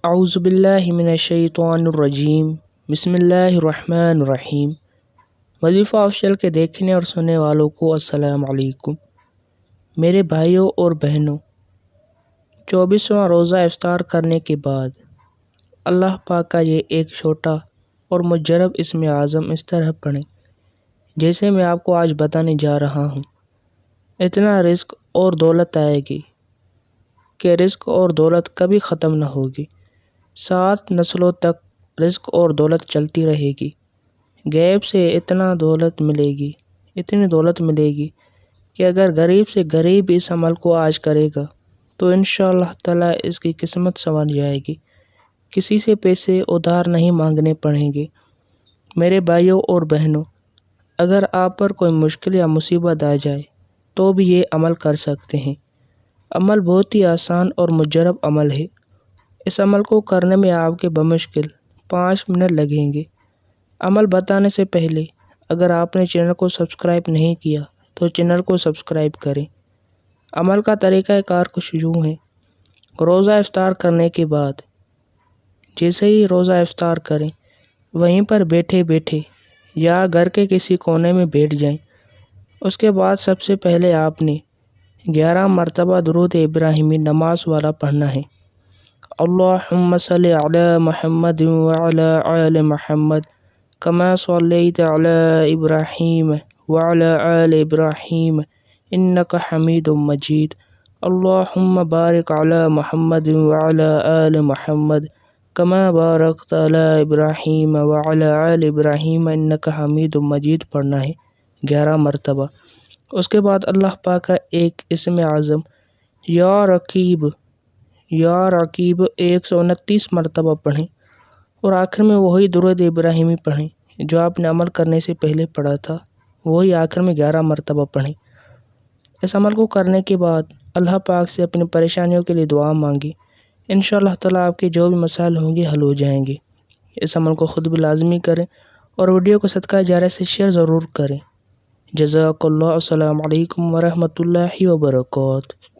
اعوذ باللہ من الشیطان الرجیم بسم اللہ الرحمن الرحیم۔ وظیفہ آفیشیل کے دیکھنے اور سننے والوں کو السلام علیکم۔ میرے بھائیوں اور بہنوں، 24واں روزہ افطار کرنے کے بعد اللہ پاک کا یہ ایک چھوٹا اور مجرب اسم اعظم اس طرح پڑھیں جیسے میں آپ کو آج بتانے جا رہا ہوں۔ اتنا رزق اور دولت آئے گی کہ رزق اور دولت کبھی ختم نہ ہوگی، 7 نسلوں تک رزق اور دولت چلتی رہے گی۔ غیب سے اتنی دولت ملے گی کہ اگر غریب سے غریب اس عمل کو آج کرے گا تو انشاءاللہ تعالیٰ اس کی قسمت سنور جائے گی، کسی سے پیسے ادھار نہیں مانگنے پڑیں گے۔ میرے بھائیوں اور بہنوں، اگر آپ پر کوئی مشکل یا مصیبت آ جائے تو بھی یہ عمل کر سکتے ہیں۔ عمل بہت ہی آسان اور مجرب عمل ہے۔ اس عمل کو کرنے میں آپ کے بمشکل 5 منٹ لگیں گے۔ عمل بتانے سے پہلے اگر آپ نے چینل کو سبسکرائب نہیں کیا تو چینل کو سبسکرائب کریں۔ عمل کا طریقہ کار کچھ یوں ہے۔ روزہ افطار کرنے کے بعد جیسے ہی روزہ افطار کریں وہیں پر بیٹھے بیٹھے یا گھر کے کسی کونے میں بیٹھ جائیں۔ اس کے بعد سب سے پہلے آپ نے 11 مرتبہ درود ابراہیمی نماز والا پڑھنا ہے۔ اللہم صلی علی محمد وعلی آل محمد کما صلیت علی ابراہیم وعلی آل ابراہیم انک حمید مجید۔ اللہم بارک علی محمد وعلی آل محمد کما بارکت علی ابراہیم وعلی آل ابراہیم انک حمید مجید پڑھنا ہے 11 مرتبہ۔ اس کے بعد اللہ پاک کا ایک اسم اعظم یا رقیب 129 مرتبہ پڑھیں اور آخر میں وہی درود ابراہیمی پڑھیں جو آپ نے عمل کرنے سے پہلے پڑھا تھا، وہی آخر میں 11 مرتبہ پڑھیں۔ اس عمل کو کرنے کے بعد اللہ پاک سے اپنی پریشانیوں کے لیے دعا مانگیں، انشاءاللہ تعالیٰ آپ کے جو بھی مسائل ہوں گے حل ہو جائیں گے۔ اس عمل کو خود بھی لازمی کریں اور ویڈیو کو صدقہ جاریہ سے شیئر ضرور کریں۔ جزاک اللہ۔ السلام علیکم ورحمۃ اللہ وبرکاتہ۔